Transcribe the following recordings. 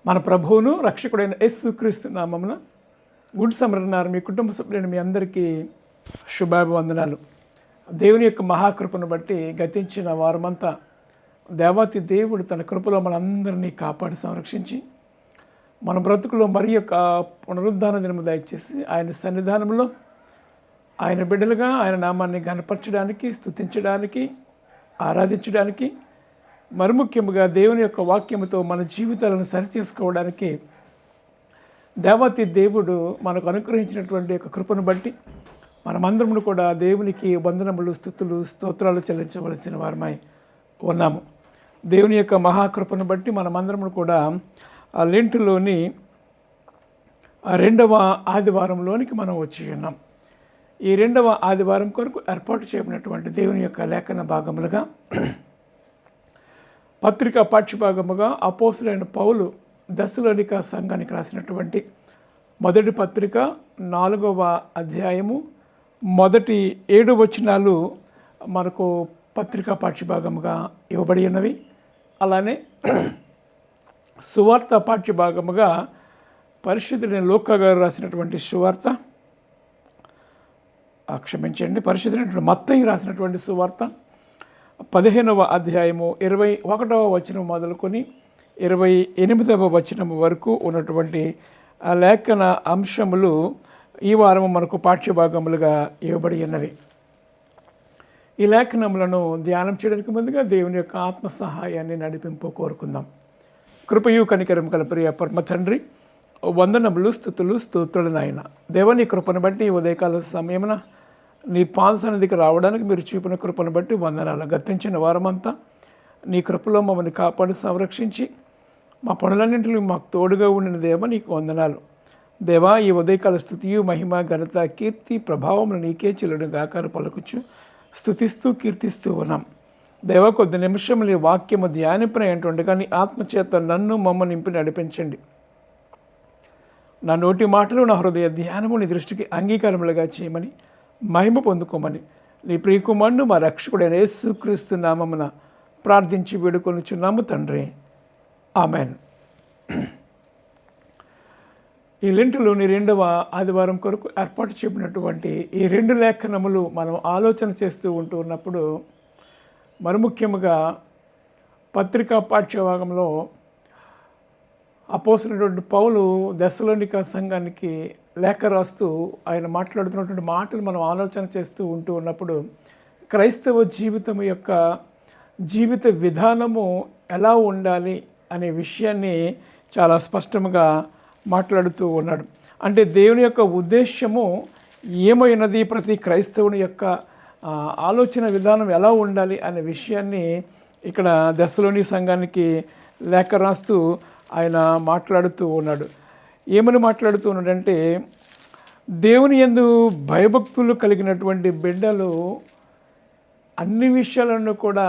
మన ప్రభువును రక్షకుడైన యేసుక్రీస్తు నామమున గుడ్ సమరన్నారు మీ కుటుంబ సభ్యులైన మీ అందరికీ శుభాభివందనాలు. దేవుని యొక్క మహాకృపను బట్టి గతించిన వారమంతా దేవాతి దేవుడు తన కృపలో మనందరినీ కాపాడి సంరక్షించి మన బ్రతుకులో మరి యొక్క పునరుద్ధాన దినము దయచేసి ఆయన సన్నిధానంలో ఆయన బిడ్డలుగా ఆయన నామాన్ని ఘనపరచడానికి, స్తుతించడానికి, ఆరాధించడానికి, మరి ముఖ్యముగా దేవుని యొక్క వాక్యముతో మన జీవితాలను సరిచేసుకోవడానికి దేవాతి దేవుడు మనకు అనుగ్రహించినటువంటి యొక్క కృపను బట్టి మనమందరము కూడా దేవునికి వందనములు, స్తుతులు, స్తోత్రాలు చెల్లించవలసిన వారమై ఉన్నాము. దేవుని యొక్క మహాకృపను బట్టి మనమందరము కూడా ఆ లెంటులోని రెండవ ఆదివారంలోనికి మనం వచ్చి ఉన్నాం. ఈ రెండవ ఆదివారం కొరకు ఏర్పాటు చేయబడినటువంటి దేవుని యొక్క లేఖన భాగములుగా పత్రికా పాఠ్యభాగముగా అపోస్తులైన పౌలు దశలోనిక సంఘానికి రాసినటువంటి మొదటి పత్రిక 4వ అధ్యాయము మొదటి 7 వచనాలు మనకు పత్రికా పాఠ్యభాగముగా ఇవ్వబడి ఉన్నవి. అలానే సువార్త పాఠ్యభాగముగా పరిశుద్ధులైన లూకా గారు రాసినటువంటి సువార్త, పరిశుద్ధులైనటువంటి మత్తయి రాసినటువంటి సువార్త 15వ అధ్యాయము 21వ వచనం మొదలుకొని 28వ వచనం వరకు ఉన్నటువంటి ఆ లేఖన అంశములు ఈ వారము మనకు పాఠ్యభాగములుగా ఇవ్వబడి ఉన్నవి. ఈ లేఖనములను ధ్యానం చేయడానికి ముందుగా దేవుని యొక్క ఆత్మ సహాయాన్ని నడిపింపు కోరుకుందాం. కృపయు కనికరం కల ప్రియ పరమ తండ్రి, వందనములు, స్తుతులు, స్తోత్రులు నాయన. దేవుని కృపను బట్టి ఉదయకాల సమయమున నీ పాద సన్నిధికి రావడానికి మీరు చూపిన కృపను బట్టి వందనాలు. గతించిన వారమంతా నీ కృపలో మమ్మల్ని కాపాడి సంరక్షించి మా పనులన్నింటినీ మాకు తోడుగా ఉండిన దేవ నీకు వందనాలు. దేవా, ఈ ఉదయకాల స్తుతియు, మహిమ, ఘనత, కీర్తి, ప్రభావములు నీకే చెల్లుడు గాకారు పలుకుచు స్తుతిస్తూ కీర్తిస్తూ ఉన్నాం. దేవ, కొద్ది నిమిషములు ఈ వాక్యము ధ్యానింపనైనటువంటి నీ ఆత్మచేత నన్ను మమ్మల్ని నింపి నడిపించండి. నా నోటి మాటలు, నా హృదయ ధ్యానము నీ దృష్టికి అంగీకారములుగా చేయమని, మహిమ పొందుకోమని నీ ప్రియకుమారుడు మా రక్షకుడైన యేసుక్రీస్తు నామమున ప్రార్థించి వేడుకొనుచున్నాము తండ్రి, ఆమెన్. ఈ లెంటులోని రెండవ ఆదివారం కొరకు ఏర్పాటు చేయబడినటువంటి ఈ 2 లేఖనములు మనం ఆలోచన చేస్తూ ఉంటూ ఉన్నప్పుడు మరి ముఖ్యముగా పత్రికా పాఠ్యభాగంలో అపోస్తులైనటువంటి పౌలు దశలోనిక సంఘానికి లేఖ రాస్తూ ఆయన మాట్లాడుతున్నటువంటి మాటలు మనం ఆలోచన చేస్తూ ఉంటూ ఉన్నప్పుడు క్రైస్తవ జీవితం యొక్క జీవిత విధానము ఎలా ఉండాలి అనే విషయాన్ని చాలా స్పష్టంగా మాట్లాడుతూ ఉన్నాడు. అంటే దేవుని యొక్క ఉద్దేశము ఏమైనది, ప్రతి క్రైస్తవుని యొక్క ఆలోచన విధానం ఎలా ఉండాలి అనే విషయాన్ని ఇక్కడ దశలోని సంఘానికి లేఖ రాస్తూ ఆయన మాట్లాడుతూ ఉన్నాడు. ఏమని మాట్లాడుతూ ఉన్నాడంటే, దేవుని యందు భయభక్తులు కలిగినటువంటి బిడ్డలు అన్ని విషయాలను కూడా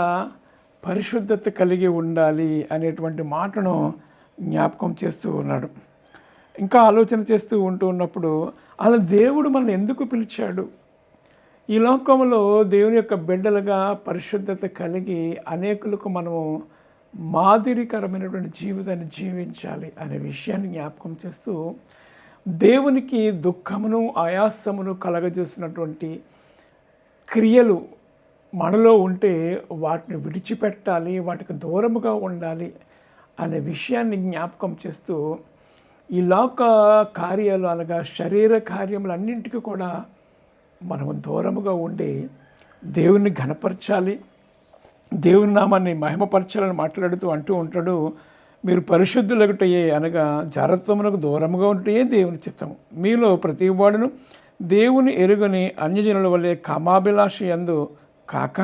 పరిశుద్ధత కలిగి ఉండాలి అనేటువంటి మాటను జ్ఞాపకం చేస్తూ ఉన్నాడు. ఇంకా ఆలోచన చేస్తూ ఉంటూ ఉన్నప్పుడు అలా దేవుడు మనల్ని ఎందుకు పిలిచాడు, ఈ లోకంలో దేవుని యొక్క బిడ్డలుగా పరిశుద్ధత కలిగి అనేకులకు మనము మాదిరికరమైనటువంటి జీవితాన్ని జీవించాలి అనే విషయాన్ని జ్ఞాపకం చేస్తూ, దేవునికి దుఃఖమును, ఆయాసమును కలగజేసినటువంటి క్రియలు మనలో ఉంటే వాటిని విడిచిపెట్టాలి, వాటికి దూరముగా ఉండాలి అనే విషయాన్ని జ్ఞాపకం చేస్తూ, ఈ లోక కార్యాలు అనగా శరీర కార్యములన్నింటికీ కూడా మనము దూరముగా ఉండి దేవుని ఘనపరచాలి, దేవుని నామాన్ని మహిమపరచాలని మాట్లాడుతూ అంటూ ఉంటాడు. మీరు పరిశుద్ధులగుటయే అనగా జారత్వమునకు దూరముగా ఉంటే దేవుని చిత్తము. మీలో ప్రతి వాడును దేవుని ఎరుగని అన్యజనుల వలె కామాభిలాష యందు కాక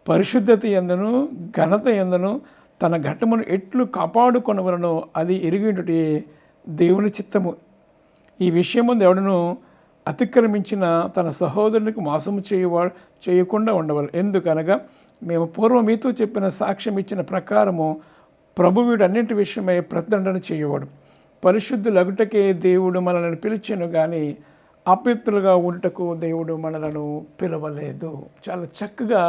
పరిశుద్ధత యందును ఘనత యందును తన ఘటమును ఎట్లు కాపాడుకొనవలనో అది ఎరిగినటే దేవుని చిత్తము. ఈ విషయము ఎవడను అతిక్రమించిన తన సహోదరునికి మోసము చేయకుండా ఉండవాలి. ఎందుకనగా మేము పూర్వం మీతో చెప్పిన సాక్ష్యం ఇచ్చిన ప్రకారము ప్రభువుడు అన్నింటి విషయమై ప్రతిదండన చేయవాడు. పరిశుద్ధులగుటకే దేవుడు మనల్ని పిలిచాను కానీ అపవిత్రులుగా ఉంటకు దేవుడు మనలను పిలవలేదు. చాలా చక్కగా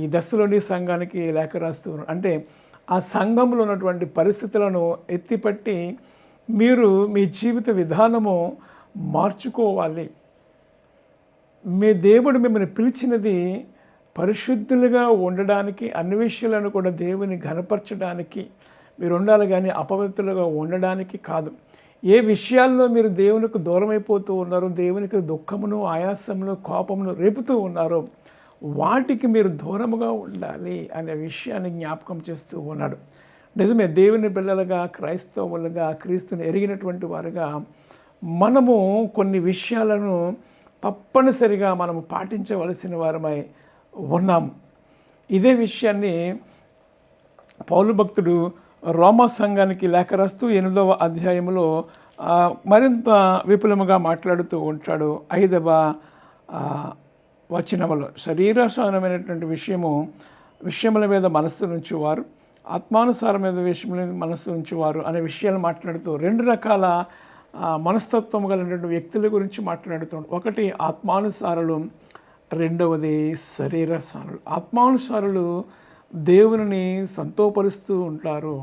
ఈ దశలోని సంఘానికి లేఖ రాస్తూ, అంటే ఆ సంఘంలో ఉన్నటువంటి పరిస్థితులను ఎత్తిపట్టి మీరు మీ జీవిత విధానము మార్చుకోవాలి. మీ దేవుడు మిమ్మల్ని పిలిచినది పరిశుద్ధులుగా ఉండడానికి, అన్ని విషయాలను కూడా దేవుని ఘనపరచడానికి మీరు ఉండాలి, కానీ అపవిత్రులుగా ఉండడానికి కాదు. ఏ విషయాల్లో మీరు దేవునికి దూరం అయిపోతూ ఉన్నారో, దేవునికి దుఃఖమును, ఆయాసమును, కోపమును రేపుతూ ఉన్నారో వాటికి మీరు దూరముగా ఉండాలి అనే విషయాన్ని జ్ఞాపకం చేస్తూ ఉన్నాడు. నిజమే, దేవుని పిల్లలుగా, క్రైస్తవులుగా, క్రీస్తుని ఎరిగినటువంటి వారుగా మనము కొన్ని విషయాలను తప్పనిసరిగా మనము పాటించవలసిన వారమై ఉన్నాము. ఇదే విషయాన్ని పౌలు భక్తుడు రోమా సంఘానికి లేఖ రాస్తూ 8వ అధ్యాయంలో మరింత విపులముగా మాట్లాడుతూ ఉంటాడు. 5వ వచనములో శరీరానుసారమైనటువంటి విషయముల మీద మనస్సు నుంచువారు, ఆత్మానుసారమైన విషయముల మీద మనస్సు ఉంచువారు అనే విషయాలు మాట్లాడుతూ 2 రకాల మనస్తత్వం కలిగినటువంటి వ్యక్తుల గురించి మాట్లాడుతున్నాడు. ఒకటి ఆత్మానుసారులు, రెండవది శరీరసారులు. ఆత్మానుసారులు దేవుని సంతోపరుస్తూ ఉంటారు.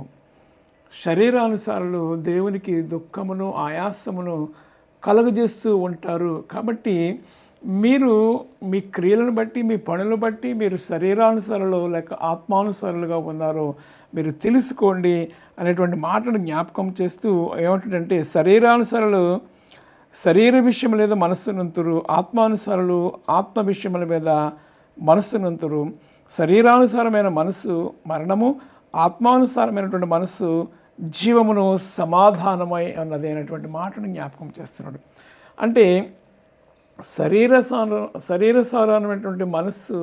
శరీరానుసారులు దేవునికి దుఃఖమును, ఆయాసమును కలుగజేస్తూ ఉంటారు. కాబట్టి మీరు మీ క్రియలను బట్టి, మీ పనులను బట్టి మీరు శరీరానుసారులు లేక ఆత్మానుసారులుగా ఉన్నారో మీరు తెలుసుకోండి అనేటువంటి మాటను జ్ఞాపకం చేస్తూ ఏమంటుందంటే, శరీరానుసారులు శరీర విషయం మీద మనస్సునంతురు, ఆత్మానుసారులు ఆత్మ విషయముల మీద మనస్సునంతురు. శరీరానుసారమైన మనస్సు మరణము, ఆత్మానుసారమైనటువంటి మనస్సు జీవమును, సమాధానమై అన్నది అనేటువంటి మాటను జ్ఞాపకం చేస్తున్నాడు. అంటే శరీరసారమైనటువంటి మనస్సు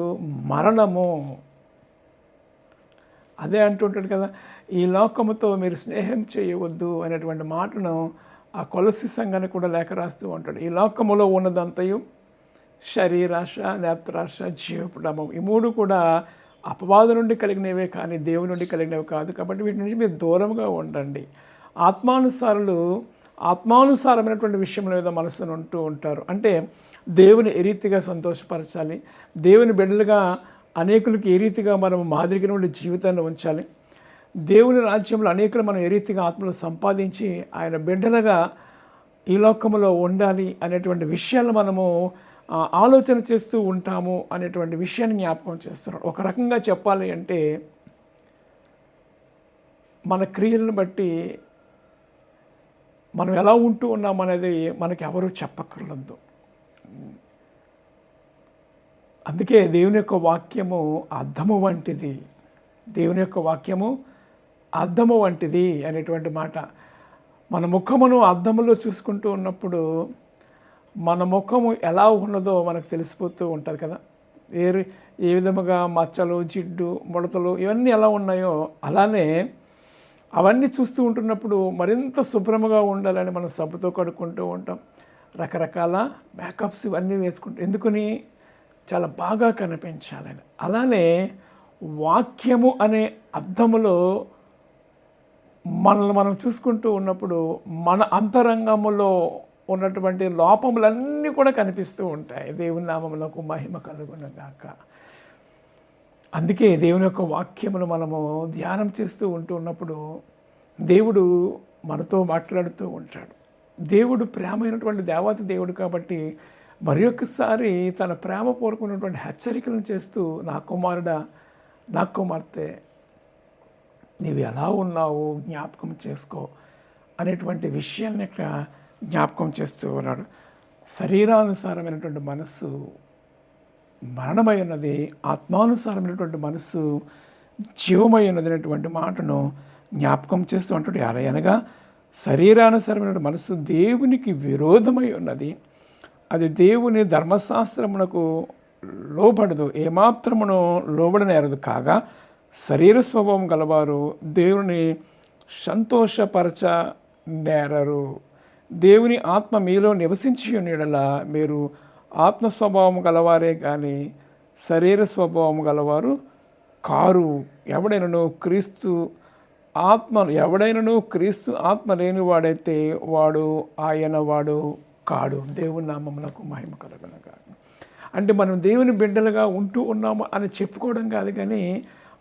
మరణము. అదే అంటుంటాడు కదా, ఈ లోకముతో మీరు స్నేహం చేయవద్దు అనేటువంటి మాటను ఆ కొలసి సంఘానికి కూడా లేఖ రాస్తూ ఉంటాడు. ఈ లోకములో ఉన్నదంతయు శరీరాశ, నేత్రాశ, జీవపడము, ఈ 3 కూడా అపవాదు నుండి కలిగినవే కానీ దేవుని నుండి కలిగినవి కాదు. కాబట్టి వీటి నుంచి మీరు దూరంగా ఉండండి. ఆత్మానుసారమైనటువంటి విషయంలో ఏదో మనసును ఉంటూ ఉంటారు. అంటే దేవుని ఏ రీతిగా సంతోషపరచాలి, దేవుని బిడ్డలుగా అనేకులకి ఏ రీతిగా మనం మాదిరిగా ఉండే జీవితాన్ని ఉంచాలి, దేవుని రాజ్యంలో అనేకులు మనం ఏ రీతిగా ఆత్మలు సంపాదించి ఆయన బిడ్డలుగా ఈ లోకంలో ఉండాలి అనేటువంటి విషయాలు మనము ఆలోచన చేస్తూ ఉంటాము అనేటువంటి విషయాన్ని జ్ఞాపకం చేస్తున్నాడు. ఒక రకంగా చెప్పాలి అంటే మన క్రియలను బట్టి మనం ఎలా ఉంటూ ఉన్నామనేది మనకి ఎవరూ చెప్పక్కర్లేదు. అందుకే దేవుని యొక్క వాక్యము అద్దము వంటిది, దేవుని యొక్క వాక్యము అద్దము వంటిది అనేటువంటి మాట. మన ముఖమును అద్దములో చూసుకుంటూ ఉన్నప్పుడు మన ముఖము ఎలా ఉన్నదో మనకు తెలిసిపోతూ ఉంటుంది కదా. ఏ విధముగా మచ్చలు, జిడ్డు, ముడతలు ఇవన్నీ ఎలా ఉన్నాయో అలానే అవన్నీ చూస్తూ ఉంటున్నప్పుడు మరింత శుభ్రముగా ఉండాలని మనం సబ్బుతో కడుక్కుంటూ ఉంటాం. రకరకాల మేకప్స్ ఇవన్నీ వేసుకుంటాం. ఎందుకని? చాలా బాగా కనిపించాలని. అలానే వాక్యము అనే అద్దములో మనల్ని మనం చూసుకుంటూ ఉన్నప్పుడు మన అంతరంగములో ఉన్నటువంటి లోపములన్నీ కూడా కనిపిస్తూ ఉంటాయి. దేవుని నామములకు మహిమ కలుగునుగాక. అందుకే దేవుని యొక్క వాక్యమును మనము ధ్యానం చేస్తూ ఉన్నప్పుడు దేవుడు మనతో మాట్లాడుతూ ఉంటాడు. దేవుడు ప్రేమైనటువంటి దేవాతి దేవుడు కాబట్టి మరి ఒక్కసారి తన ప్రేమపూర్వకమైనటువంటి హెచ్చరికలను చేస్తూ, నా కుమారుడా, నా కుమార్తె, నీవు ఎలా ఉన్నావు జ్ఞాపకం చేసుకో అనేటువంటి విషయాన్ని ఇక్కడ జ్ఞాపకం చేస్తూ ఉన్నాడు. శరీరానుసారమైనటువంటి మనస్సు మరణమై ఉన్నది, ఆత్మానుసారమైనటువంటి మనస్సు జీవమై ఉన్నది అనేటువంటి మాటను జ్ఞాపకం చేస్తూ అంటుంటే, అనగా శరీరానుసారమైనటువంటి మనస్సు దేవునికి విరోధమై ఉన్నది, అది దేవుని ధర్మశాస్త్రమునకు లోబడదు, ఏమాత్రమును లోబడనేరదు. కాగా శరీర స్వభావం గలవారు దేవుని సంతోషపరచ నేరరు. దేవుని ఆత్మ మీలో నివసించి ఉన్నడల మీరు ఆత్మ స్వభావం గలవారే కానీ శరీర స్వభావం గలవారు కారు. ఎవడైనను క్రీస్తు ఆత్మ లేనివాడైతే వాడు ఆయన వాడు కాడు. దేవుని నామమునకు మహిమ కలుగునుగాక. అంటే మనం దేవుని బిడ్డలుగా ఉంటూ ఉన్నాము అని చెప్పుకోవడం కాదు, కానీ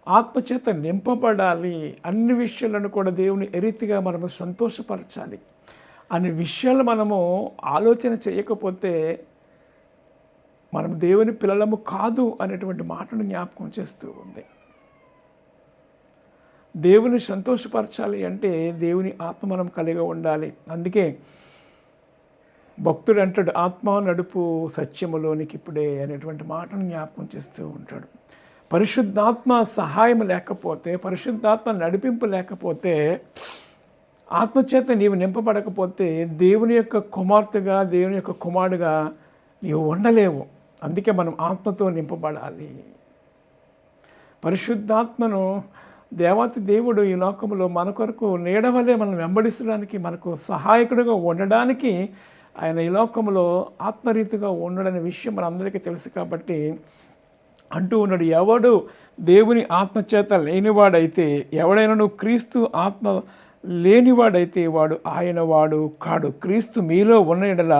ఆత్మచేత నింపబడాలి, అన్ని విషయాలను కూడా దేవుని ఎరీతిగా మనము సంతోషపరచాలి అనే విషయాలు మనము ఆలోచన చేయకపోతే మనం దేవుని పిల్లలము కాదు అనేటువంటి మాటను జ్ఞాపకం చేస్తూ ఉంది. దేవుని సంతోషపరచాలి అంటే దేవుని ఆత్మ మనం కలిగి ఉండాలి. అందుకే భక్తుడు అంటాడు, ఆత్మ నడుపు సత్యములోనికి ఇప్పుడే అనేటువంటి మాటను జ్ఞాపకం చేస్తూ ఉంటాడు. పరిశుద్ధాత్మ సహాయం లేకపోతే, పరిశుద్ధాత్మ నడిపింపు లేకపోతే, ఆత్మచేత నీవు నింపబడకపోతే దేవుని యొక్క కుమార్తెగా, దేవుని యొక్క కుమారుడుగా నీవు ఉండలేవు. అందుకే మనం ఆత్మతో నింపబడాలి. పరిశుద్ధాత్మను దేవాతి దేవుడు ఈ లోకంలో మన కొరకు నీడవలే మనం వెంబడిస్తడానికి, మనకు సహాయకుడిగా ఉండడానికి ఆయన ఈ లోకంలో ఆత్మరీతిగా ఉండడనే విషయం మనందరికీ తెలుసు. కాబట్టి అంటూ ఉన్నాడు, ఎవడు దేవుని ఆత్మచేత లేనివాడైతే, ఎవడైనా క్రీస్తు ఆత్మ లేనివాడైతే వాడు ఆయన వాడు కాడు. క్రీస్తు మీలో ఉన్న యెడల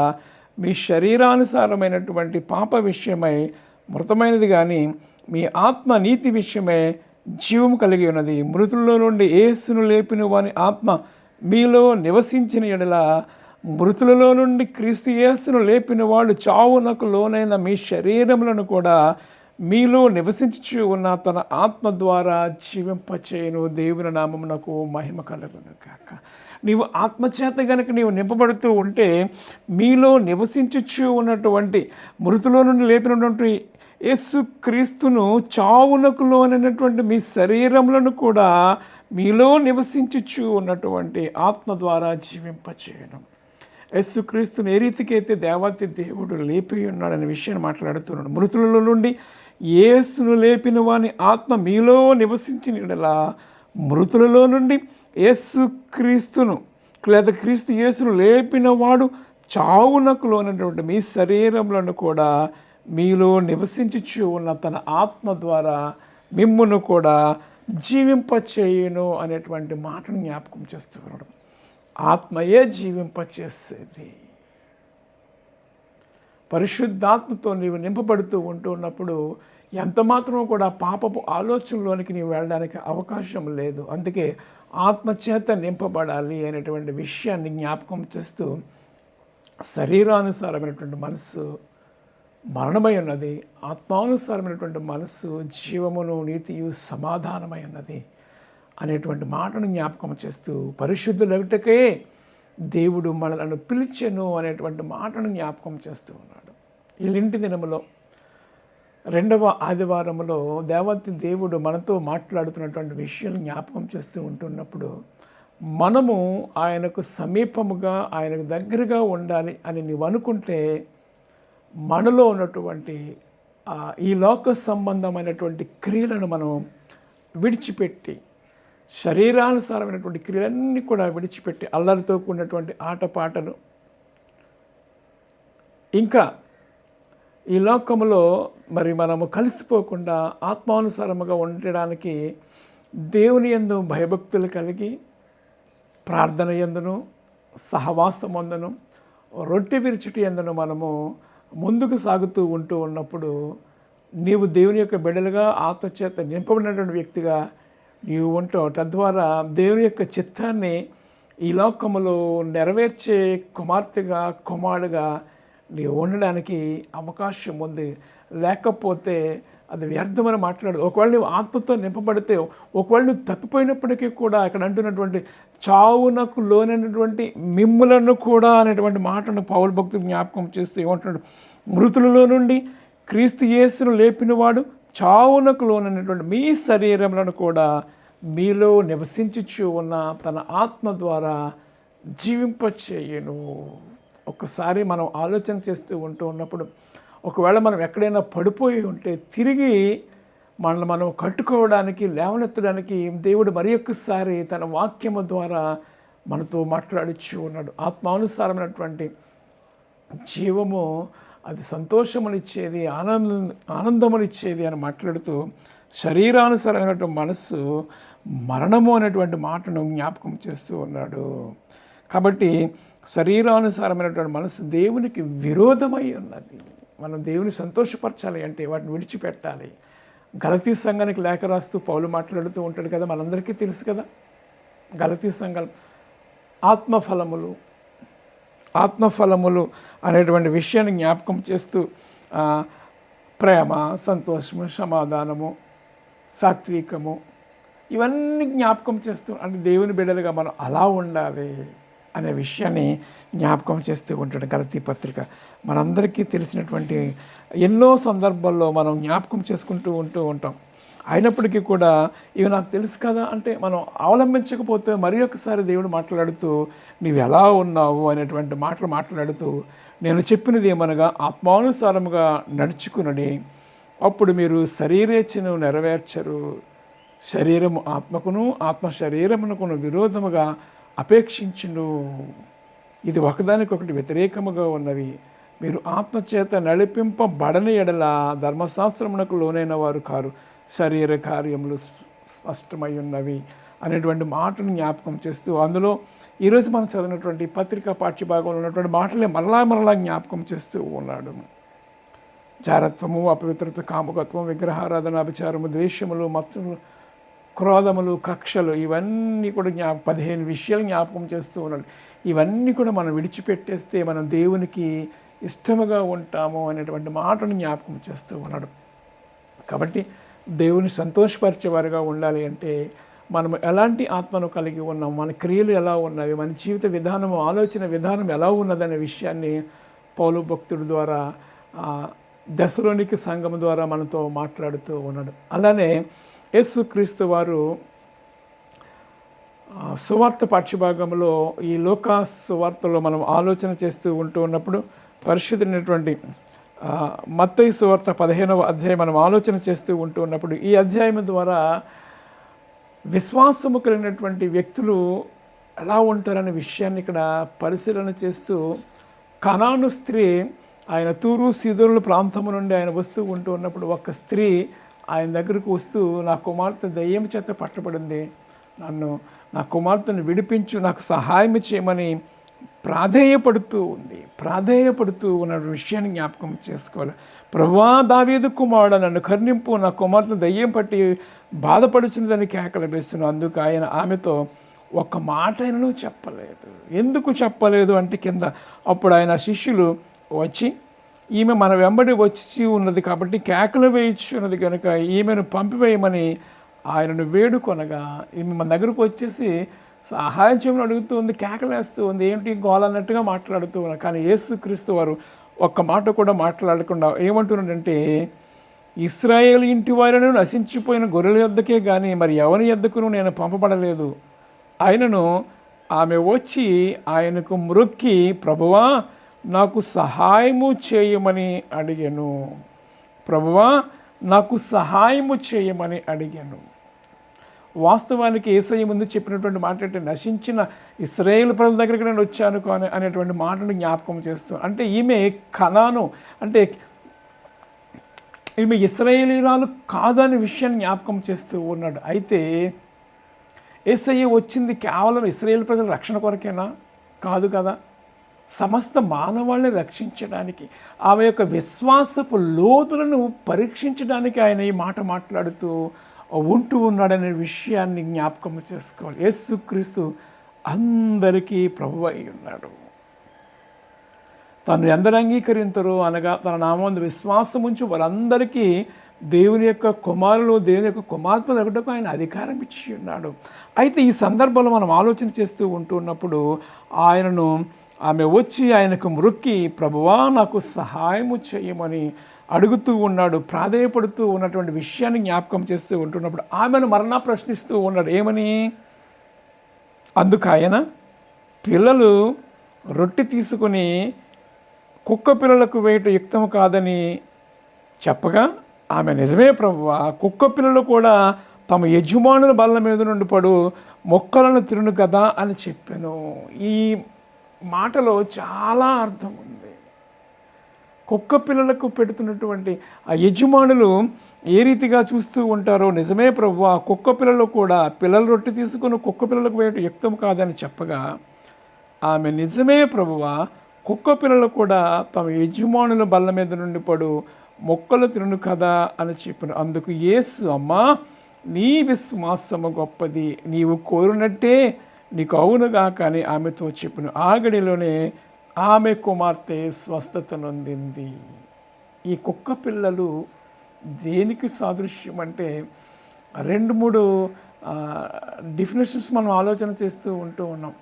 మీ శరీరానుసారమైనటువంటి పాప విషయమై మృతమైనది కానీ మీ ఆత్మ నీతి విషయమై జీవం కలిగి ఉన్నది. మృతుల్లో నుండి యేసును లేపిన వాని ఆత్మ మీలో నివసించిన యెడల, మృతులలో నుండి క్రీస్తు యేసును లేపిన వాళ్ళు చావునకు లోనైన మీ శరీరములను కూడా మీలో నివసించుచు ఉన్న తన ఆత్మ ద్వారా జీవింపచేయును. దేవుని నామమునకు మహిమ కలుగును కాక. నీవు ఆత్మచేత కనుక నీవు నింపబడుతూ ఉంటే మీలో నివసించుచు ఉన్నటువంటి మృతులో నుండి లేపినటువంటి యేసు క్రీస్తును చావునకు లోనైనటువంటి మీ శరీరములను కూడా మీలో నివసించుచు ఉన్నటువంటి ఆత్మ ద్వారా జీవింపచేయడం. యేసుక్రీస్తుని ఏ రీతికైతే దేవాతి దేవుడు లేపి ఉన్నాడనే విషయాన్ని మాట్లాడుతున్నాడు. మృతులలో నుండి యేసును లేపిన వాని ఆత్మ మీలో నివసించిన యెడల, మృతులలో నుండి యేసుక్రీస్తును లేదా క్రీస్తు యేసును లేపిన వాడు చావునకు లోనటువంటి మీ శరీరములను కూడా మీలో నివసించుచు ఉన్న తన ఆత్మ ద్వారా మిమ్మును కూడా జీవింపచేయును అనేటువంటి మాటను జ్ఞాపకం చేస్తున్నాడు. ఆత్మయే జీవింపచేసేది. పరిశుద్ధాత్మతో నీవు నింపబడుతూ ఉంటున్నప్పుడు ఎంతమాత్రం కూడా పాపపు ఆలోచనలోనికి నీవు వెళ్ళడానికి అవకాశం లేదు. అందుకే ఆత్మచేత నింపబడాలి అనేటువంటి విషయాన్ని జ్ఞాపకం చేస్తూ, శరీరానుసారమైనటువంటి మనస్సు మరణమై ఉన్నది, ఆత్మానుసారమైనటువంటి మనస్సు జీవమును నీతియు సమాధానమై ఉన్నది అనేటువంటి మాటను జ్ఞాపకం చేస్తూ, పరిశుద్ధులగుటకే దేవుడు మనలను పిలిచెను అనేటువంటి మాటను జ్ఞాపకం చేస్తూ ఉన్నాడు. ఇల్లింటి దినములో 2వ ఆదివారంలో దేవతి దేవుడు మనతో మాట్లాడుతున్నటువంటి విషయాలు జ్ఞాపకం చేస్తూ ఉంటున్నప్పుడు మనము ఆయనకు సమీపముగా, ఆయనకు దగ్గరగా ఉండాలి అని నీవు అనుకుంటే మనలో ఉన్నటువంటి ఈ లోక సంబంధమైనటువంటి క్రియలను మనం విడిచిపెట్టి, శరీరానుసారమైనటువంటి క్రియలన్నీ కూడా విడిచిపెట్టి, అల్లరితో కూడినటువంటి ఆటపాటలు, ఇంకా ఈ లోకంలో మరి మనము కలిసిపోకుండా ఆత్మానుసారముగా ఉండడానికి దేవుని యందు భయభక్తులు కలిగి, ప్రార్థన యందును, సహవాసం అందును, రొట్టె విరుచుటి యందును మనము ముందుకు సాగుతూ ఉంటూ ఉన్నప్పుడు నీవు దేవుని యొక్క బిడ్డలుగా ఆత్మచేత నింపబడినటువంటి వ్యక్తిగా నీవు ఉంటావు. తద్వారా దేవుని యొక్క చిత్తాన్ని ఈ లోకములో నెరవేర్చే కుమార్తెగా, కుమారుడుగా నీవు ఉండడానికి అవకాశం ఉంది. లేకపోతే అది వ్యర్థమని మాట్లాడదు. ఒకవేళ నువ్వు ఆత్మతో నింపబడితే, ఒకవేళ నువ్వు తప్పిపోయినప్పటికీ కూడా ఇక్కడ అంటున్నటువంటి చావునకు లోనైనటువంటి మిమ్ములను కూడా అనేటువంటి మాటను పౌలు భక్తులు జ్ఞాపకం చేస్తూ ఏమంటున్నాడు, మృతులలో నుండి క్రీస్తు యేసును లేపినవాడు చావునకు లోనైనటువంటి మీ శరీరములను కూడా మీలో నివసించుచు ఉన్న తన ఆత్మ ద్వారా జీవింపచేయును. ఒక్కసారి మనం ఆలోచన చేస్తూ ఉన్నప్పుడు ఒకవేళ మనం ఎక్కడైనా పడిపోయి ఉంటే తిరిగి మనల్ని మనం కట్టుకోవడానికి, లేవనెత్తడానికి దేవుడు మరి ఒక్కసారి తన వాక్యము ద్వారా మనతో మాట్లాడుచు ఉన్నాడు. ఆత్మానుసారమైనటువంటి జీవము అది సంతోషమునిచ్చేది, ఆనందమునిచ్చేది అని మాట్లాడుతూ, శరీరానుసారమైనటువంటి మనస్సు మరణము అనేటువంటి మాటను జ్ఞాపకం చేస్తూ ఉన్నాడు. కాబట్టి శరీరానుసారమైనటువంటి మనసు దేవునికి విరోధమై ఉన్నది. మనం దేవుని సంతోషపరచాలి అంటే వాటిని విడిచిపెట్టాలి. గలతీ సంఘానికి లేఖ రాస్తూ పౌలు మాట్లాడుతూ ఉంటాడు కదా, మనందరికీ తెలుసు కదా. గలతీ సంఘం ఆత్మఫలములు ఆత్మఫలములు అనేటువంటి విషయాన్ని జ్ఞాపకం చేస్తూ ప్రేమ, సంతోషము, సమాధానము, సాత్వికము ఇవన్నీ జ్ఞాపకం చేస్తూ, అంటే దేవుని బిడ్డలుగా మనం అలా ఉండాలి అనే విషయాన్ని జ్ఞాపకం చేస్తూ ఉంటాడు గలతీ పత్రిక. మనందరికీ తెలిసినటువంటి ఎన్నో సందర్భాల్లో మనం జ్ఞాపకం చేసుకుంటూ ఉంటాం. అయినప్పటికీ కూడా ఇవి నాకు తెలుసు కదా అంటే మనం అవలంబించకపోతే మరి ఒకసారి దేవుడు మాట్లాడుతూ నీవు ఎలా ఉన్నావు అనేటువంటి మాటలు మాట్లాడుతూ, నేను చెప్పినది ఏమనగా ఆత్మానుసారముగా నడుచుకునని అప్పుడు మీరు శరీరేచ్ఛను నెరవేర్చరు. శరీరము ఆత్మకును, ఆత్మ శరీరమునకును విరోధముగా అపేక్షించును. ఇది ఒకదానికొకటి వ్యతిరేకముగా ఉన్నవి. మీరు ఆత్మచేత నడిపింపబడని ఎడల ధర్మశాస్త్రమునకు లోనైన వారు కారు. శరీర కార్యములు స్పష్టమై ఉన్నవి అనేటువంటి మాటను జ్ఞాపకం చేస్తూ, అందులో ఈరోజు మనం చదివినటువంటి పత్రికా పాఠ్యభాగంలో ఉన్నటువంటి మాటలే మరలా జ్ఞాపకం చేస్తూ ఉన్నాడు. జారత్వము, అపవిత్రత, కాముకత్వం, విగ్రహారాధన, అభిచారము, ద్వేషములు, మత్తులు, క్రోధములు, కక్షలు ఇవన్నీ కూడా 15 విషయాలు జ్ఞాపకం చేస్తూ ఉన్నాడు. ఇవన్నీ కూడా మనం విడిచిపెట్టేస్తే మనం దేవునికి ఇష్టముగా ఉంటాము అనేటువంటి మాటను జ్ఞాపకం చేస్తూ ఉన్నాడు. కాబట్టి దేవుని సంతోషపరిచేవారుగా ఉండాలి అంటే మనం ఎలాంటి ఆత్మను కలిగి ఉన్నాం, మన క్రియలు ఎలా ఉన్నవి, మన జీవిత విధానం, ఆలోచన విధానం ఎలా ఉన్నదనే విషయాన్ని పౌలు భక్తుడి ద్వారా దశలోనికి సంఘం ద్వారా మనతో మాట్లాడుతూ ఉన్నాడు. అలానే యేసుక్రీస్తు వారు సువార్త పాఠ్యభాగంలో ఈ లోకా సువార్తలో మనం ఆలోచన చేస్తూ ఉన్నప్పుడు పరిశుద్ధమైనటువంటి మత్తయి సువార్త 15వ అధ్యాయం మనం ఆలోచన చేస్తూ ఉన్నప్పుడు ఈ అధ్యాయం ద్వారా విశ్వాసము కలిగినటువంటి వ్యక్తులు ఎలా ఉంటారనే విషయాన్ని ఇక్కడ పరిశీలన చేస్తూ, కనాను స్త్రీ ఆయన తూరు సీదోనుల ప్రాంతము నుండి ఆయన వస్తూ ఉన్నప్పుడు ఒక స్త్రీ ఆయన దగ్గరకు వస్తూ, నా కుమార్తె దయ్యం చేత పట్టబడింది, నా కుమార్తెను విడిపించు, నాకు సహాయం చేయమని ప్రాధేయపడుతూ ఉన్న విషయాన్ని జ్ఞాపకం చేసుకోవాలి. ప్రభువా దావీదు కుమారుడా నన్ను కరుణింపు, నా కుమార్తె దయ్యం పట్టి బాధపడుచున్నదని కేకలు వేస్తున్నాను. అందుకు ఆయన ఆమెతో ఒక్క మాట ఆయనను చెప్పలేదు. ఎందుకు చెప్పలేదు అంటే కింద అప్పుడు ఆయన శిష్యులు వచ్చి, ఈమె మన వెంబడి వచ్చి ఉన్నది కాబట్టి కేకలు వేయించున్నది కనుక ఈమెను పంపివేయమని ఆయనను వేడుకొనగా, ఈమె మన దగ్గరకు వచ్చేసి సహాయం చేయమని అడుగుతూ ఉంది, కేకలు వేస్తూ ఉంది, ఏంటి గోల అన్నట్టుగా మాట్లాడుతూ ఉన్నారు. కానీ యేసుక్రీస్తు వారు ఒక్క మాట కూడా మాట్లాడకుండా ఏమంటున్నాడంటే, ఇశ్రాయేలు ఇంటి వారిని నశించిపోయిన గొర్రెల యొద్దకే కానీ మరి ఎవరి యొద్దకును నేను పంపబడలేదు. ఆయనను ఆమె వచ్చి ఆయనకు మ్రొక్కి, ప్రభువా నాకు సహాయము చేయమని అడిగాను. వాస్తవానికి యేసయ్య ముందు చెప్పినటువంటి మాట అంటే, నశించిన ఇశ్రాయేలు ప్రజల దగ్గరికి నేను వచ్చాను అనేటువంటి మాటను జ్ఞాపకం చేస్తూ, అంటే ఈమె కనాను అంటే ఈమె ఇశ్రాయేలీయురాలు కాదనే విషయాన్ని జ్ఞాపకం చేస్తూ ఉన్నాడు. అయితే యేసయ్య వచ్చింది కేవలం ఇశ్రాయేలు ప్రజల రక్షణ కొరకేనా? కాదు కదా. సమస్త మానవాళ్ళని రక్షించడానికి, ఆమె యొక్క విశ్వాసపు లోతులను పరీక్షించడానికి ఆయన ఈ మాట మాట్లాడుతూ ఉన్నాడనే విషయాన్ని జ్ఞాపకం చేసుకోవాలి. యేసుక్రీస్తు అందరికీ ప్రభువు అయి ఉన్నాడు. తను ఎందరు అంగీకరించరు అనగా తన నామందు విశ్వాసం ఉంచి వారందరికీ దేవుని యొక్క కుమారులు, దేవుని యొక్క కుమార్తెలు ఎగటకు ఆయన అధికారం ఇచ్చి ఉన్నాడు. అయితే ఈ సందర్భంలో మనం ఆలోచన చేస్తూ ఉన్నప్పుడు ఆమె వచ్చి ఆయనకు మ్రొక్కి, ప్రభువా నాకు సహాయము చేయమని అడుగుతూ ఉన్నాడు, ప్రాధేయపడుతూ ఉన్నటువంటి విషయాన్ని జ్ఞాపకం చేస్తూ ఉంటున్నప్పుడు ఆమెను మరలా ప్రశ్నిస్తూ ఉన్నాడు. ఏమని? అందుకు ఆయన, పిల్లలు రొట్టె తీసుకుని కుక్క పిల్లలకు వేయట యుక్తం కాదని చెప్పగా ఆమె, నిజమే ప్రభువా, కుక్క పిల్లలు కూడా తమ యజమానుల బల్ల మీద నుండి పడు మొక్కలను తిరును కదా అని చెప్పాను. ఈ మాటలో చాలా అర్థం ఉంది. కుక్క పిల్లలకు పెడుతున్నటువంటి ఆ యజమానులు ఏ రీతిగా చూస్తూ ఉంటారో, నిజమే ప్రభువా, కుక్క పిల్లలు కూడా పిల్లల రొట్టె తీసుకుని కుక్క పిల్లలకు వేయటం యుక్తం కాదని చెప్పగా ఆమె, నిజమే ప్రభువా, కుక్క పిల్లలు కూడా తమ యజమానుల బల్ల మీద నుండి పడు మొక్కలు తినను కదా అని చెప్పిన. అందుకు యేసు, అమ్మా, నీ విశ్వాసము గొప్పది, నీవు కోరినట్టే నీకు అవునుగా కానీ ఆమెతో చెప్పిన. ఆ గడిలోనే ఆమె కుమార్తె స్వస్థత నొందింది. ఈ కుక్క పిల్లలు దేనికి సాదృశ్యం అంటే 2-3 డెఫినేషన్స్ మనం ఆలోచన చేస్తూ ఉన్నాం.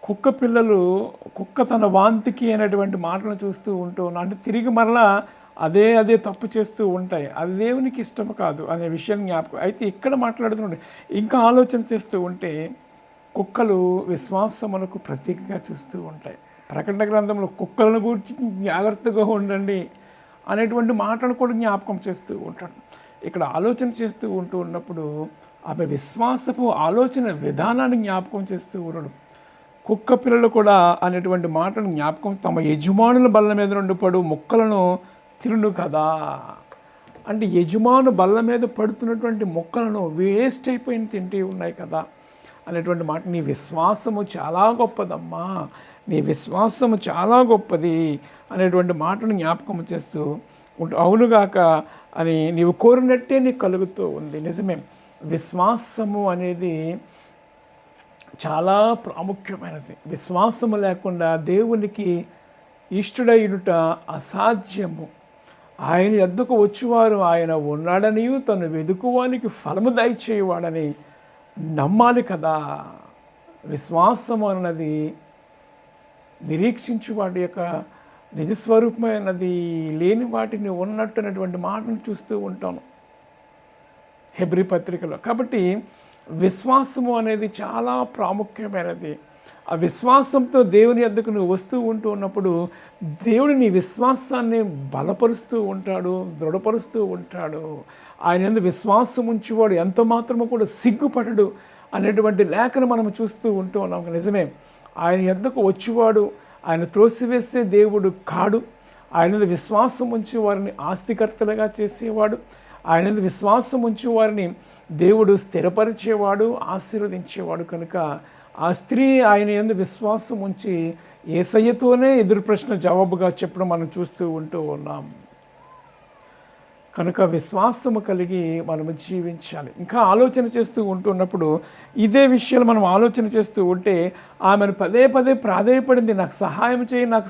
కుక్క పిల్లలు, కుక్క తన వాంతికి అనేటువంటి మాటలను చూస్తూ ఉన్నాం. అంటే తిరిగి మరలా అదే తప్పు చేస్తూ ఉంటాయి. అది దేవునికి ఇష్టం కాదు అనే విషయం జ్ఞాపకం. అయితే ఇక్కడ మాట్లాడుతుంటే ఇంకా ఆలోచన చేస్తూ ఉంటే కుక్కలు విశ్వాసమునకు ప్రతీకగా చూస్తూ ఉంటాయి. ప్రకటన గ్రంథంలో కుక్కలను గురించి జాగ్రత్తగా ఉండండి అనేటువంటి మాటను కూడా జ్ఞాపకం చేస్తూ ఉంటాడు. ఇక్కడ ఆలోచన చేస్తూ ఉన్నప్పుడు ఆమె విశ్వాసపు ఆలోచన విధానాన్ని జ్ఞాపకం చేస్తూ ఉన్నాడు. కుక్క పిల్లలు కూడా అనేటువంటి మాటను జ్ఞాపకం, తమ యజమానుల బల్ల మీద నుండి పడు మొక్కలను తిరును కదా. అంటే యజమాను బల్ల మీద పడుతున్నటువంటి మొక్కలను వేస్ట్ అయిపోయిన తింటూ ఉన్నాయి కదా అనేటువంటి మాట. నీ విశ్వాసము చాలా గొప్పదమ్మా, నీ విశ్వాసము చాలా గొప్పది అనేటువంటి మాటను జ్ఞాపకం చేస్తూ అవునుగాక అని నీవు కోరినట్టే నీకు కలుగుతూ ఉంది. నిజమే, విశ్వాసము అనేది చాలా ప్రాముఖ్యమైనది. విశ్వాసము లేకుండా దేవునికి ఇష్టడైనట అసాధ్యము. ఆయన యొద్దకు వచ్చేవారు ఆయన ఉన్నాడని, తను వెదుకువానికి ఫలము దయచేయవాడని నమ్మాలి కదా. విశ్వాసము అన్నది నిరీక్షించు వాటి యొక్క నిజస్వరూపమైనది, లేని వాటిని ఉన్నట్టున్నటువంటి మాటను చూస్తూ ఉంటాను హెబ్రీ పత్రికలో. కాబట్టి విశ్వాసము అనేది చాలా ప్రాముఖ్యమైనది. ఆ విశ్వాసంతో దేవుని యొద్దకు నువ్వు వస్తూ ఉన్నప్పుడు దేవుడు నీ విశ్వాసాన్ని బలపరుస్తూ ఉంటాడు, దృఢపరుస్తూ ఉంటాడు. ఆయన యందు విశ్వాసం ఉంచేవాడు ఎంత మాత్రమో కూడా సిగ్గుపడడు అనేటువంటి లేఖను మనం చూస్తూ ఉన్నాం. నిజమే, ఆయన యొద్దకు వచ్చేవాడు ఆయన త్రోసివేసే దేవుడు కాడు. ఆయన యందు విశ్వాసం ఉంచి వారిని ఆస్తికర్తలుగా చేసేవాడు. ఆయన యందు విశ్వాసం ఉంచి వారిని దేవుడు స్థిరపరిచేవాడు, ఆశీర్వదించేవాడు. కనుక ఆ స్త్రీ ఆయన యందు విశ్వాసం ఉంచి యేసయ్యతోనే ఎదురు ప్రశ్న జవాబుగా చెప్పడం మనం చూస్తూ ఉన్నాం. కనుక విశ్వాసము కలిగి మనము జీవించాలి. ఇంకా ఆలోచన చేస్తూ ఉన్నప్పుడు ఇదే విషయాలు మనం ఆలోచన చేస్తూ ఉంటే ఆమెను పదే ప్రాధేయపడింది, నాకు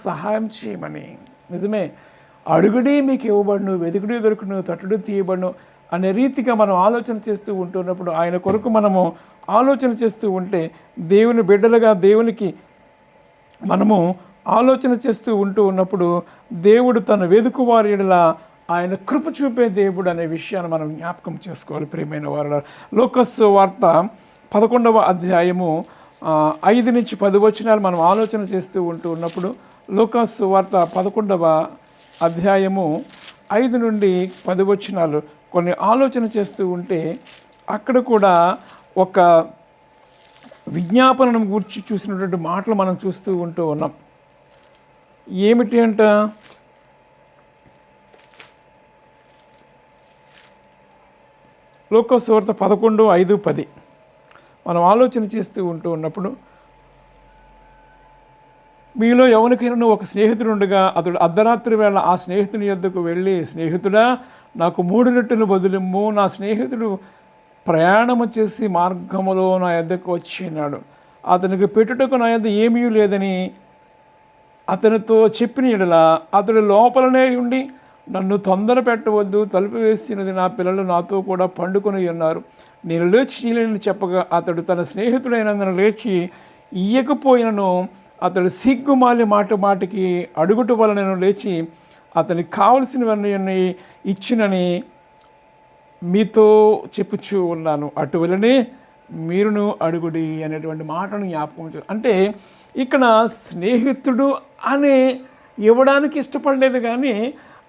సహాయం చేయమని. నిజమే, అడుగుడి మీకు ఇవ్వబడును, వెదుకుడి దొరుకును, తట్టుడు తీయబడును అనే రీతిగా మనం ఆలోచన చేస్తూ ఉన్నప్పుడు ఆయన కొరకు మనము ఆలోచన చేస్తూ ఉంటే దేవుని బిడ్డలుగా దేవునికి మనము ఆలోచన చేస్తూ ఉన్నప్పుడు దేవుడు తన వెదుకు వారి ఎడల ఆయన కృప చూపే దేవుడు అనే విషయాన్ని మనం జ్ఞాపకం చేసుకోవాలి. ప్రియమైన వారు, లూకాసు వార్త 11వ అధ్యాయము 5-10 వచనాలు మనం ఆలోచన చేస్తూ ఉన్నప్పుడు లూకాసు వార్త 11వ అధ్యాయము 5-10 వచనాలు కొన్ని ఆలోచన చేస్తూ ఉంటే అక్కడ కూడా ఒక విజ్ఞాపనను గురించి చూసినటువంటి మాటలు మనం చూస్తూ ఉన్నాం. ఏమిటి అంట, లూకాసు వార్త 11:5-10 మనం ఆలోచన చేస్తూ ఉన్నప్పుడు మీలో ఎవరికైనా ఒక స్నేహితుడు ఉండగా అతడు అర్ధరాత్రి వేళ ఆ స్నేహితుని యొద్దకు వెళ్ళి, స్నేహితుడా నాకు 3 రొట్టెలు బదులిమ్ము, నా స్నేహితుడు ప్రయాణము చేసి మార్గములో నా యొద్దకు వచ్చినాడు, అతనికి పెట్టుటకు నా యొద్ద ఏమీ లేదని అతనితో చెప్పిన యెడల అతడు లోపలనే ఉండి, నన్ను తొందర పెట్టవద్దు, తలుపు వేసినది నా పిల్లలు నాతో కూడా పండుకొని ఉన్నారు, నేను లేచి చేయలేని చెప్పగా అతడు తన స్నేహితుడైనందున లేచి ఇయ్యకపోయినను అతడు సిగ్గుమాలి మాటికి అడుగుట వలన లేచి అతనికి కావలసినవన్నీ ఇచ్చినని మీతో చెప్పుచూ ఉన్నాను, అటువలనే మీరును అడుగుడి అనేటువంటి మాటను జ్ఞాపకం. అంటే ఇక్కడ స్నేహితుడు అనే ఇవ్వడానికి ఇష్టపడలేదు, కానీ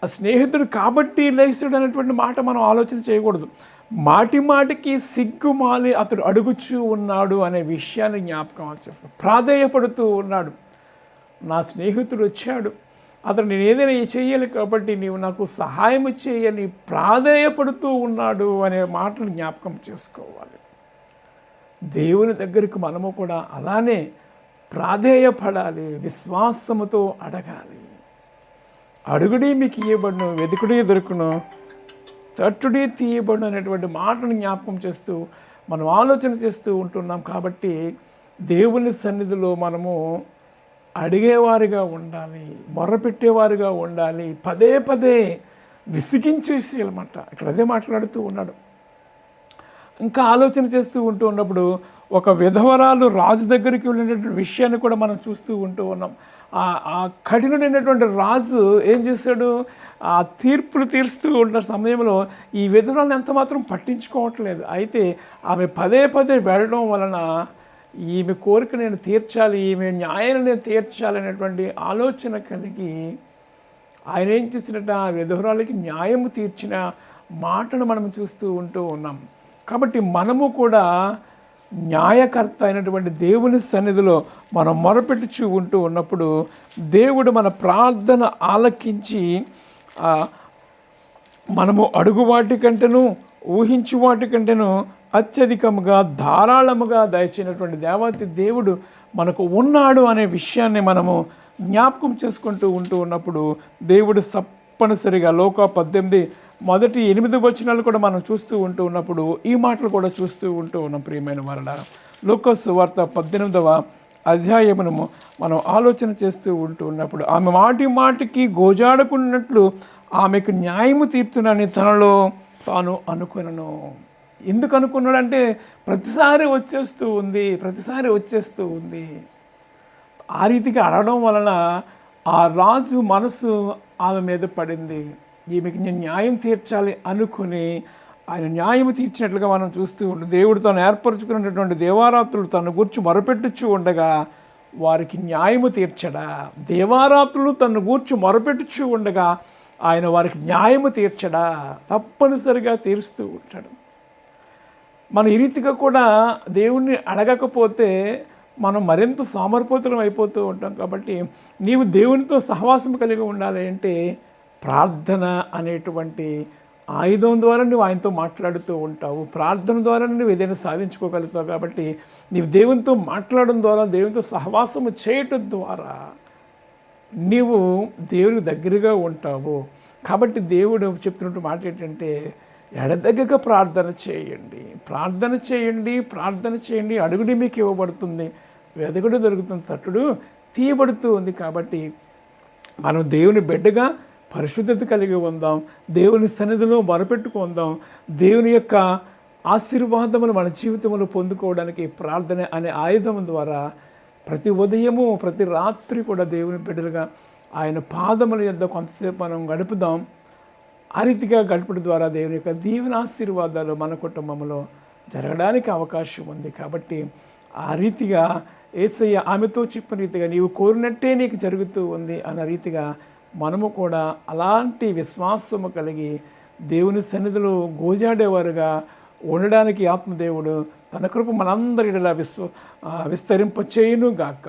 ఆ స్నేహితుడు కాబట్టి లేచుడు అనేటువంటి మాట మనం ఆలోచన చేయకూడదు. మాటికి సిగ్గుమాలి అతడు అడుగుచూ ఉన్నాడు అనే విషయాన్ని జ్ఞాపకం చేస్తాడు. ప్రాధేయపడుతూ ఉన్నాడు, నా స్నేహితుడు వచ్చాడు, అతను నేను ఏదైనా చేయాలి కాబట్టి నీవు నాకు సహాయం చేయని ప్రాధేయపడుతూ ఉన్నాడు అనే మాటను జ్ఞాపకం చేసుకోవాలి. దేవుని దగ్గరికి మనము కూడా అలానే ప్రాధేయపడాలి, విశ్వాసముతో అడగాలి. అడుగుడి మీకు ఇయ్యబడును, వెతుకుడి దొరుకును, తట్టుడి తీయబడును అనేటువంటి మాటను జ్ఞాపకం చేస్తూ మనం ఆలోచన చేస్తూ ఉంటున్నాం. కాబట్టి దేవుని సన్నిధిలో మనము అడిగేవారిగా ఉండాలి, మొర్రపెట్టేవారిగా ఉండాలి, పదే పదే విసిగించేసేయాలన్నమాట. ఇక్కడ అదే మాట్లాడుతూ ఉన్నాడు. ఇంకా ఆలోచన చేస్తూ ఉంటూ ఉన్నప్పుడు ఒక విధవరాలు రాజు దగ్గరికి వెళ్ళినటువంటి విషయాన్ని కూడా మనం చూస్తూ ఉంటూ ఉన్నాం. ఆ కఠినుడైనటువంటి రాజు ఏం చేశాడు? ఆ తీర్పులు తీరుస్తూ ఉన్న సమయంలో ఈ విధవరాలను ఎంత మాత్రం పట్టించుకోవట్లేదు. అయితే ఆమె పదే పదే వెళ్ళడం వలన ఈమె కోరిక నేను తీర్చాలి, ఈమె న్యాయాన్ని నేను తీర్చాలి అనేటువంటి ఆలోచన కలిగి ఆయన ఏం చేసినట్టు ఆ విధవరాలకి న్యాయము తీర్చిన మాటను మనం చూస్తూ ఉంటూ ఉన్నాం. కాబట్టి మనము కూడా న్యాయకర్త అయినటువంటి దేవుని సన్నిధిలో మనం మొరపెట్టుచూ ఉంటూ ఉన్నప్పుడు దేవుడు మన ప్రార్థన ఆలకించి మనము అడుగు వాటి కంటేను ఊహించు వాటి కంటేను అత్యధికముగా ధారాళముగా దయచేసినటువంటి దేవాతి దేవుడు మనకు ఉన్నాడు అనే విషయాన్ని మనము జ్ఞాపకం చేసుకుంటూ ఉంటూ ఉన్నప్పుడు దేవుడు తప్పనిసరిగా లోకా 18 మొదటి 8 వచనాలు కూడా మనం చూస్తూ ఉంటూ ఉన్నప్పుడు ఈ మాటలు కూడా చూస్తూ ఉంటూ ఉన్నాం. ప్రియమైన వారలారా, లూకా సువార్త 18వ అధ్యాయమును మనం ఆలోచన చేస్తూ ఉంటూ ఉన్నప్పుడు ఆమె మాటి మాటికి గోజాడకున్నట్లు ఆమెకు న్యాయము తీర్చునని తనలో తాను అనుకున్నాను. ఎందుకు అనుకున్నాడంటే ప్రతిసారి వచ్చేస్తూ ఉంది. ఆ రీతిగా అడగడం వలన ఆ రాజు మనసు ఆమె మీద పడింది. ఈమెకి నేను న్యాయం తీర్చాలి అనుకుని ఆయన న్యాయం తీర్చినట్లుగా మనం చూస్తూ ఉంటాం. దేవుడు తను ఏర్పరచుకున్నటువంటి దేవారాత్రులు తను గూర్చి మొరపెట్టుచు ఉండగా వారికి న్యాయము తీర్చడా? దేవారాత్రులు తను గూర్చి మొరపెట్టుచు ఉండగా ఆయన వారికి న్యాయము తీర్చడా? తప్పనిసరిగా తీరుస్తూ ఉంటాడు. మనం ఈ రీతిగా కూడా దేవుణ్ణి అడగకపోతే మనం మరింత సోమరిపోతులం అయిపోతూ ఉంటాం. కాబట్టి నీవు దేవునితో సహవాసం కలిగి ఉండాలి అంటే ప్రార్థన అనేటువంటి ఆయుధం ద్వారా నువ్వు ఆయనతో మాట్లాడుతూ ఉంటావు. ప్రార్థన ద్వారా నువ్వు ఏదైనా సాధించుకోగలుగుతావు. కాబట్టి నీవు దేవునితో మాట్లాడడం ద్వారా, దేవునితో సహవాసము చేయటం ద్వారా నీవు దేవునికి దగ్గరగా ఉంటావు. కాబట్టి దేవుడు చెప్తున్నట్టు మాట ఏంటంటే ఎడదగ్గక ప్రార్థన చేయండి, అడుగుడి మీకు ఇవ్వబడుతుంది, వెదకుడు దొరుకుతుంది, తట్టుడు తీయబడుతూ ఉంది. కాబట్టి మనం దేవుని బిడ్డగా పరిశుద్ధత కలిగి ఉందాం, దేవుని సన్నిధిలో మొరపెట్టుకుందాం. దేవుని యొక్క ఆశీర్వాదములు మన జీవితంలో పొందుకోవడానికి ప్రార్థన అనే ఆయుధం ద్వారా ప్రతి ఉదయము ప్రతి రాత్రి కూడా దేవుని బిడ్డలుగా ఆయన పాదముల యొద్ద కొంతసేపు మనం గడుపుదాం. ఆ రీతిగా గడపడం ద్వారా దేవుని యొక్క దీవెన ఆశీర్వాదాలు మన కుటుంబంలో జరగడానికి అవకాశం ఉంది. కాబట్టి ఆ రీతిగా యేసయ్య ఆమెతో చెప్పిన రీతిగా నీవు కోరినట్టే నీకు జరుగుతూ ఉంది అన్న రీతిగా మనము కూడా అలాంటి విశ్వాసము కలిగి దేవుని సన్నిధిలో గోజాడేవారుగా ఉండడానికి ఆత్మదేవుడు తన కృప మనందరి విస్తరింపచేయును గాక.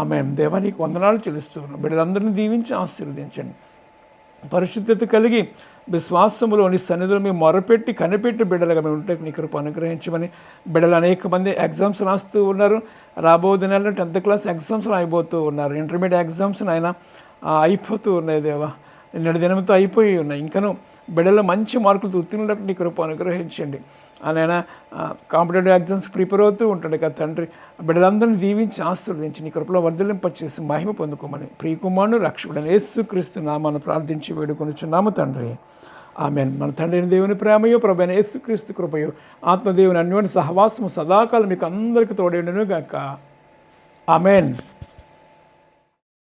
ఆమేన్. దేవా నీకు వందనాలు చెల్లిస్తున్నాను. బిడ్డలందరినీ దీవించి ఆశీర్వదించండి. పరిశుద్ధత కలిగి విశ్వాసములోని సన్నిధిలో మేము మొరపెట్టి కనిపెట్టి బిడ్డలుగా మేము ఉంటే నీ కృప అనుగ్రహించమని. బిడ్డలు అనేక మంది ఎగ్జామ్స్ రాస్తూ ఉన్నారు. రాబోయే నెలలో 10th క్లాస్ ఎగ్జామ్స్ అయిపోతూ ఉన్నారు. ఇంటర్మీడియట్ ఎగ్జామ్స్ ఆయన అయిపోతూ ఉన్నాయి దేవా. నిన్నటి దినంతో అయిపోయి ఉన్నాయి. ఇంకను బిడ్డల్లో మంచి మార్కులు ఉత్తీర్ణులకు నీ కృప అనుగ్రహించండి. ఆయన కాంపిటేటివ్ ఎగ్జామ్స్ ప్రిపేర్ అవుతూ ఉంటాడు కదా తండ్రి. బిడ్డలందరినీ దీవించి ఆశీర్వదించి నీ కృపలో వర్ధలింపచేసి మహిమ పొందుకోమని ప్రియకుమారుడు రక్షకుడైన యేసుక్రీస్తు నామమున ప్రార్థించి వేడుకొనుచున్నాము తండ్రి. ఆమేన్. మన తండ్రి దేవుని ప్రేమయో ప్రభువైన యేసుక్రీస్తు కృపయో ఆత్మదేవుని అన్యోన్య సహవాసము సదాకాలం మీకు అందరికీ తోడేయును గాక. ఆమేన్.